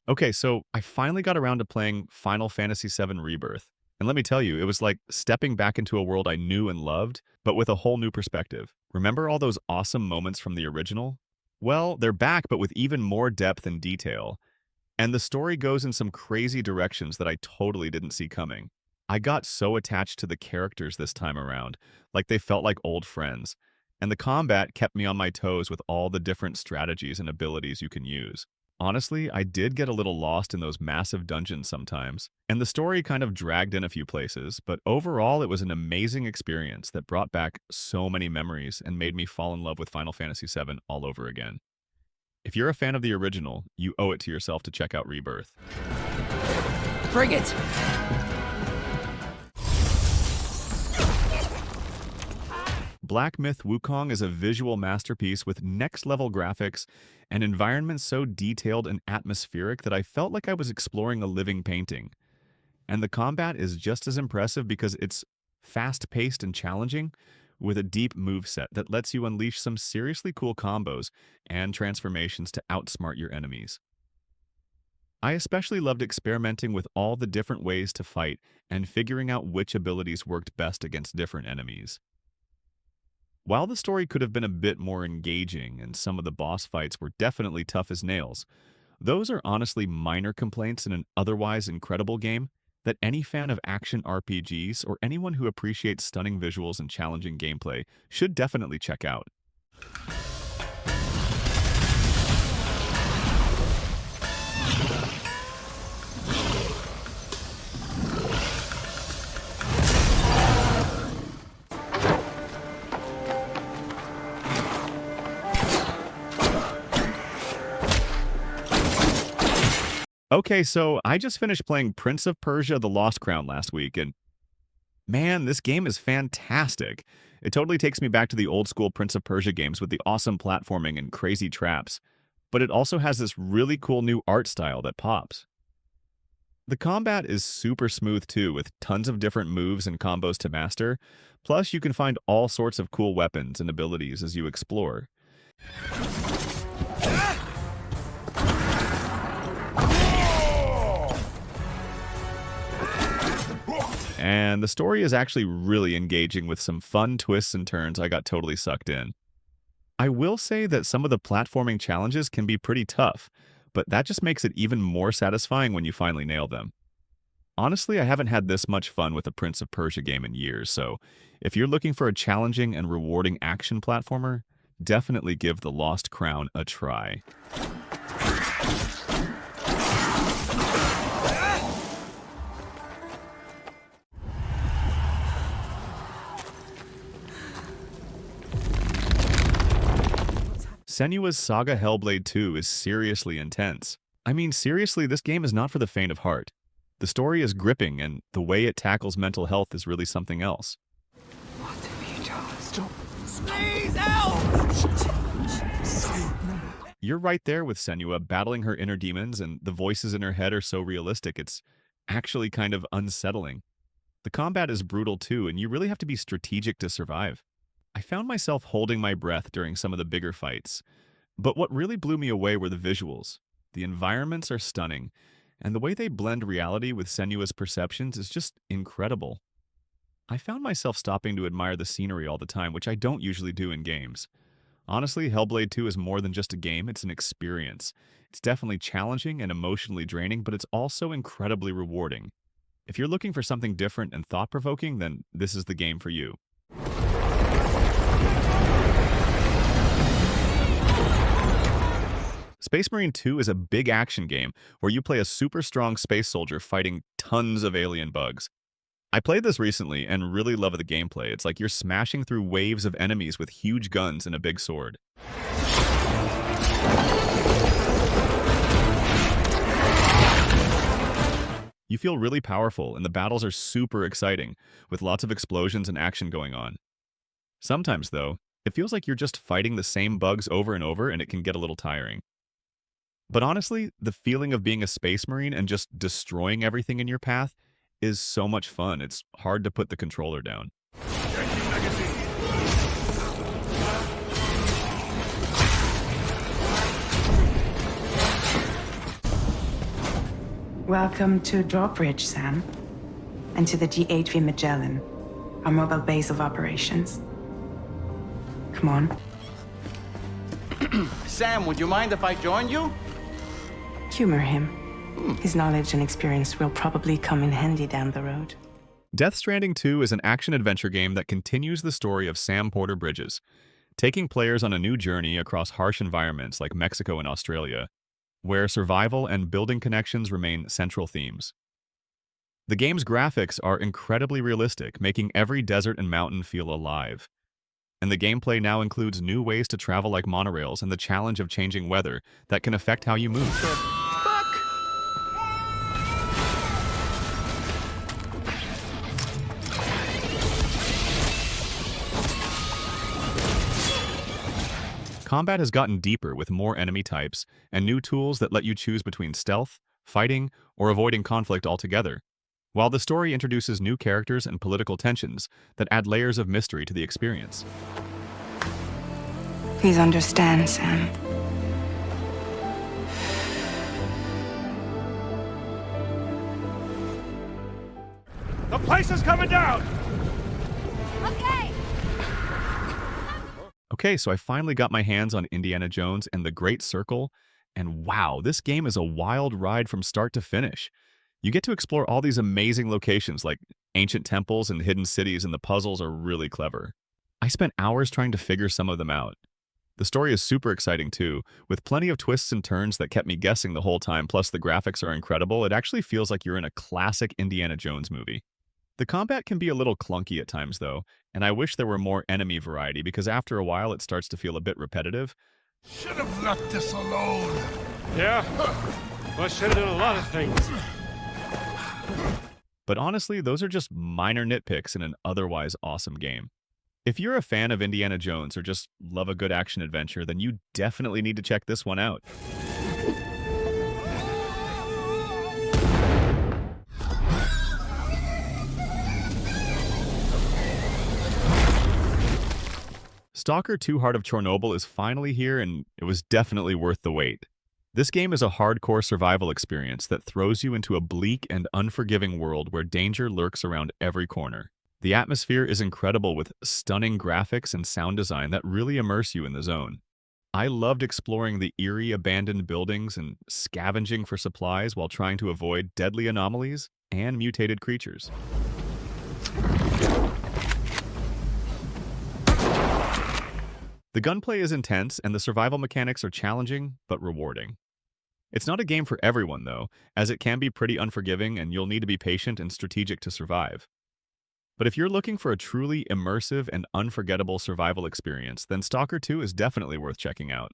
Okay, so I finally got around to playing Final Fantasy VII Rebirth. And let me tell you, it was like stepping back into a world I knew and loved, but with a whole new perspective. Remember all those awesome moments from the original? Well, they're back, but with even more depth and detail. And the story goes in some crazy directions that I totally didn't see coming. I got so attached to the characters this time around, like they felt like old friends. And the combat kept me on my toes with all the different strategies and abilities you can use. Honestly, I did get a little lost in those massive dungeons sometimes, and the story kind of dragged in a few places, but overall it was an amazing experience that brought back so many memories and made me fall in love with Final Fantasy VII all over again. If you're a fan of the original, you owe it to yourself to check out Rebirth. Bring it! Black Myth Wukong is a visual masterpiece with next-level graphics and environments so detailed and atmospheric that I felt like I was exploring a living painting. And the combat is just as impressive because it's fast-paced and challenging, with a deep moveset that lets you unleash some seriously cool combos and transformations to outsmart your enemies. I especially loved experimenting with all the different ways to fight and figuring out which abilities worked best against different enemies. While the story could have been a bit more engaging and some of the boss fights were definitely tough as nails, those are honestly minor complaints in an otherwise incredible game that any fan of action RPGs or anyone who appreciates stunning visuals and challenging gameplay should definitely check out. Okay, so I just finished playing Prince of Persia: The Lost Crown last week, and man, this game is fantastic. It totally takes me back to the old school Prince of Persia games with the awesome platforming and crazy traps, but it also has this really cool new art style that pops. The combat is super smooth too, with tons of different moves and combos to master, plus you can find all sorts of cool weapons and abilities as you explore. And the story is actually really engaging with some fun twists and turns. I got totally sucked in. I will say that some of the platforming challenges can be pretty tough, but that just makes it even more satisfying when you finally nail them. Honestly, I haven't had this much fun with a Prince of Persia game in years, so if you're looking for a challenging and rewarding action platformer, definitely give The Lost Crown a try. Senua's Saga Hellblade 2 is seriously intense. I mean, seriously, this game is not for the faint of heart. The story is gripping, and the way it tackles mental health is really something else. What have you done? Stop! Please help! You're right there with Senua, battling her inner demons, and the voices in her head are so realistic, it's actually kind of unsettling. The combat is brutal too, and you really have to be strategic to survive. I found myself holding my breath during some of the bigger fights, but what really blew me away were the visuals. The environments are stunning, and the way they blend reality with Senua's perceptions is just incredible. I found myself stopping to admire the scenery all the time, which I don't usually do in games. Honestly, Hellblade 2 is more than just a game, it's an experience. It's definitely challenging and emotionally draining, but it's also incredibly rewarding. If you're looking for something different and thought-provoking, then this is the game for you. Space Marine 2 is a big action game where you play a super strong space soldier fighting tons of alien bugs. I played this recently and really love the gameplay. It's like you're smashing through waves of enemies with huge guns and a big sword. You feel really powerful, and the battles are super exciting, with lots of explosions and action going on. Sometimes, though, it feels like you're just fighting the same bugs over and over, and it can get a little tiring. But honestly, the feeling of being a space marine and just destroying everything in your path is so much fun. It's hard to put the controller down. Welcome to Drawbridge, Sam. And to the GHV Magellan, our mobile base of operations. Come on. Sam, would you mind if I joined you? Humor him. His knowledge and experience will probably come in handy down the road. Death Stranding 2 is an action-adventure game that continues the story of Sam Porter Bridges, taking players on a new journey across harsh environments like Mexico and Australia, where survival and building connections remain central themes. The game's graphics are incredibly realistic, making every desert and mountain feel alive. And the gameplay now includes new ways to travel like monorails and the challenge of changing weather that can affect how you move. Combat has gotten deeper with more enemy types and new tools that let you choose between stealth, fighting, or avoiding conflict altogether, while the story introduces new characters and political tensions that add layers of mystery to the experience. Please understand, Sam. The place is coming down! Okay, so I finally got my hands on Indiana Jones and the Great Circle, and wow, this game is a wild ride from start to finish. You get to explore all these amazing locations like ancient temples and hidden cities, and the puzzles are really clever. I spent hours trying to figure some of them out. The story is super exciting too, with plenty of twists and turns that kept me guessing the whole time, plus the graphics are incredible. It actually feels like you're in a classic Indiana Jones movie. The combat can be a little clunky at times though, and I wish there were more enemy variety because after a while it starts to feel a bit repetitive. Should have left this alone. Yeah? Well, I should have done a lot of things. But honestly, those are just minor nitpicks in an otherwise awesome game. If you're a fan of Indiana Jones or just love a good action adventure, then you definitely need to check this one out. Stalker 2 Heart of Chernobyl is finally here, and it was definitely worth the wait. This game is a hardcore survival experience that throws you into a bleak and unforgiving world where danger lurks around every corner. The atmosphere is incredible with stunning graphics and sound design that really immerse you in the zone. I loved exploring the eerie abandoned buildings and scavenging for supplies while trying to avoid deadly anomalies and mutated creatures. The gunplay is intense, and the survival mechanics are challenging but rewarding. It's not a game for everyone, though, as it can be pretty unforgiving and you'll need to be patient and strategic to survive. But if you're looking for a truly immersive and unforgettable survival experience, then Stalker 2 is definitely worth checking out.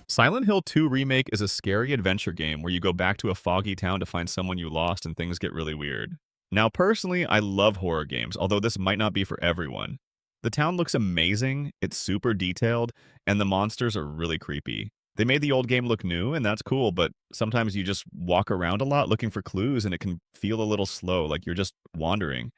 Silent Hill 2 Remake is a scary adventure game where you go back to a foggy town to find someone you lost and things get really weird. Now, personally, I love horror games, although this might not be for everyone. The town looks amazing, it's super detailed, and the monsters are really creepy. They made the old game look new, and that's cool, but sometimes you just walk around a lot looking for clues, and it can feel a little slow, like you're just wandering.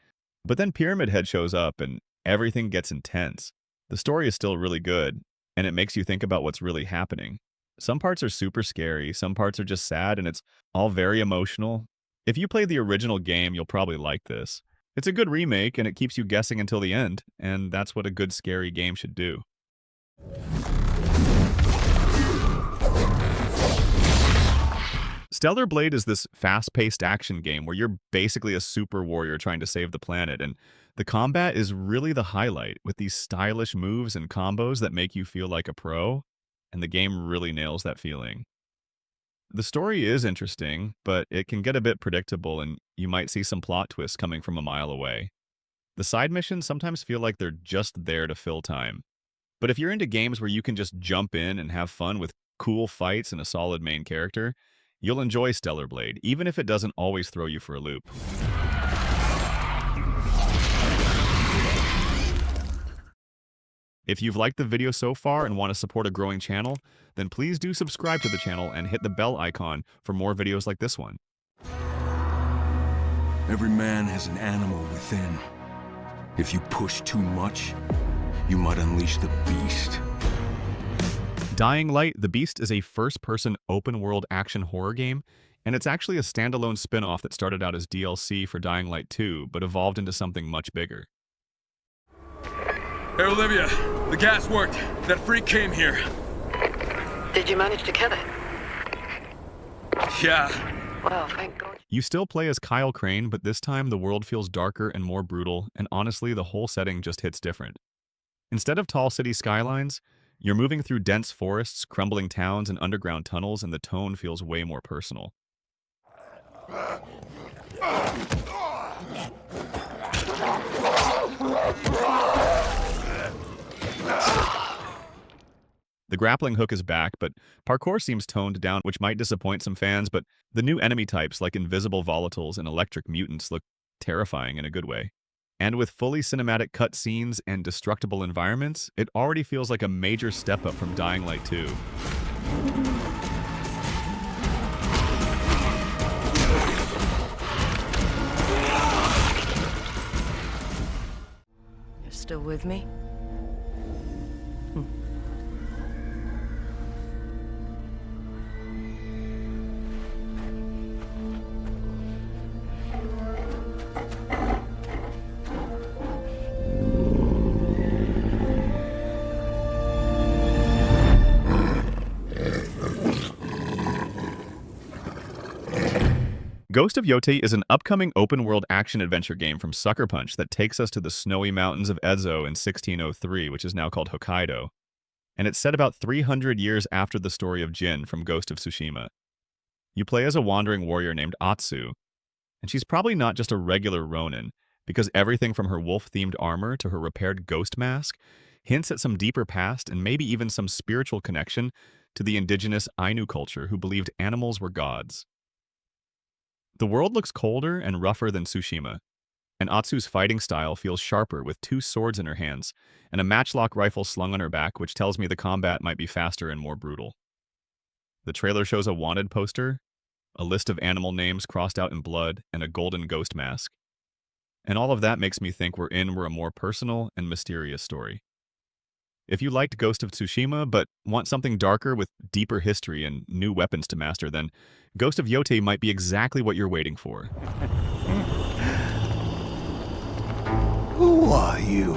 But then Pyramid Head shows up, and everything gets intense. The story is still really good, and it makes you think about what's really happening. Some parts are super scary, some parts are just sad, and it's all very emotional. If you played the original game, you'll probably like this. It's a good remake, and it keeps you guessing until the end, and that's what a good scary game should do. Stellar Blade is this fast-paced action game where you're basically a super warrior trying to save the planet, and the combat is really the highlight, with these stylish moves and combos that make you feel like a pro, and the game really nails that feeling. The story is interesting, but it can get a bit predictable and you might see some plot twists coming from a mile away. The side missions sometimes feel like they're just there to fill time. But if you're into games where you can just jump in and have fun with cool fights and a solid main character, you'll enjoy Stellar Blade, even if it doesn't always throw you for a loop. If you've liked the video so far and want to support a growing channel, then please do subscribe to the channel and hit the bell icon for more videos like this one. Every man has an animal within. If you push too much, you might unleash the beast. Dying Light: The Beast is a first-person open-world action horror game, and it's actually a standalone spin-off that started out as DLC for Dying Light 2, but evolved into something much bigger. Hey, Olivia, the gas worked. That freak came here. Did you manage to kill it? Yeah. Well, thank God. You still play as Kyle Crane, but this time the world feels darker and more brutal, and honestly, the whole setting just hits different. Instead of tall city skylines, you're moving through dense forests, crumbling towns, and underground tunnels, and the tone feels way more personal. The grappling hook is back, but parkour seems toned down, which might disappoint some fans, but the new enemy types like invisible volatiles and electric mutants look terrifying in a good way. And with fully cinematic cutscenes and destructible environments, it already feels like a major step up from Dying Light 2. You're still with me? Ghost of Yote is an upcoming open-world action-adventure game from Sucker Punch that takes us to the snowy mountains of Ezo in 1603, which is now called Hokkaido, and it's set about 300 years after the story of Jin from Ghost of Tsushima. You play as a wandering warrior named Atsu, and she's probably not just a regular Ronin, because everything from her wolf-themed armor to her repaired ghost mask hints at some deeper past and maybe even some spiritual connection to the indigenous Ainu culture who believed animals were gods. The world looks colder and rougher than Tsushima, and Atsu's fighting style feels sharper with 2 swords in her hands and a matchlock rifle slung on her back, which tells me the combat might be faster and more brutal. The trailer shows a wanted poster, a list of animal names crossed out in blood, and a golden ghost mask. And all of that makes me think we're in for a more personal and mysterious story. If you liked Ghost of Tsushima but want something darker with deeper history and new weapons to master, then Ghost of Yote might be exactly what you're waiting for. Who are you?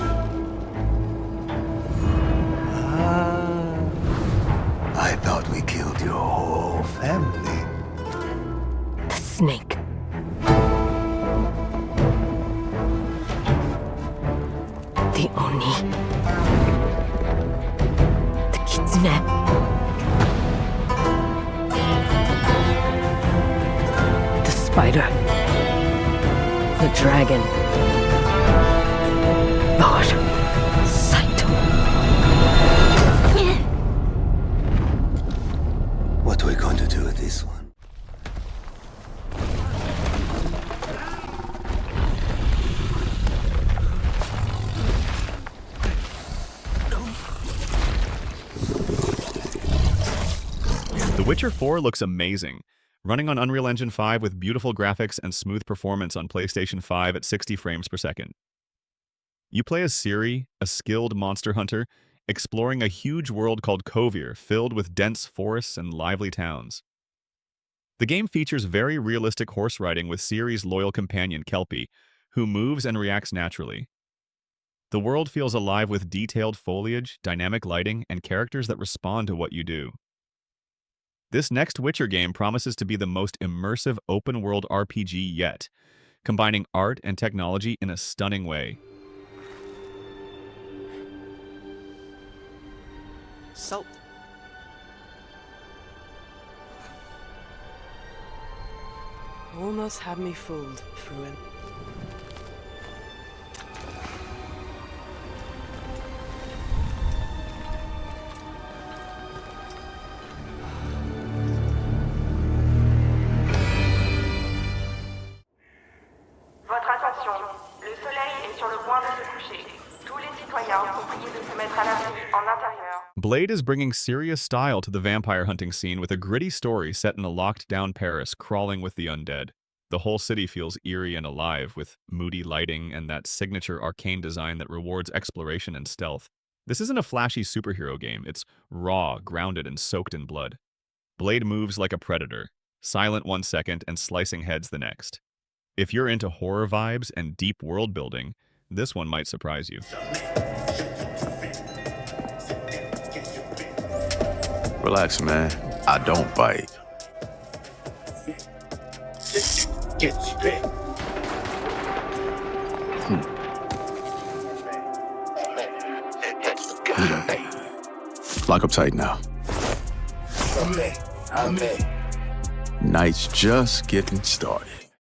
I thought we killed your whole family. The snake. The Oni. The Kitsune. The spider. The dragon. Lord Saito. What are we going to do with this one? The Witcher 4 looks amazing, running on Unreal Engine 5 with beautiful graphics and smooth performance on PlayStation 5 at 60 frames per second. You play as Ciri, a skilled monster hunter, exploring a huge world called Kovir, filled with dense forests and lively towns. The game features very realistic horse riding with Ciri's loyal companion Kelpie, who moves and reacts naturally. The world feels alive with detailed foliage, dynamic lighting, and characters that respond to what you do. This next Witcher game promises to be the most immersive open-world RPG yet, combining art and technology in a stunning way. Salt. Almost had me fooled, Fruin. Votre attention, le soleil est sur le point de se coucher. Tous les citoyens sont priés de se mettre à l'abri en intérieur. Blade is bringing serious style to the vampire hunting scene with a gritty story set in a locked-down Paris crawling with the undead. The whole city feels eerie and alive with moody lighting and that signature arcane design that rewards exploration and stealth. This isn't a flashy superhero game. It's raw, grounded, and soaked in blood. Blade moves like a predator, silent 1 second and slicing heads the next. If you're into horror vibes and deep world building, this one might surprise you. Relax, man. I don't bite. Lock up tight now. Night's just getting started.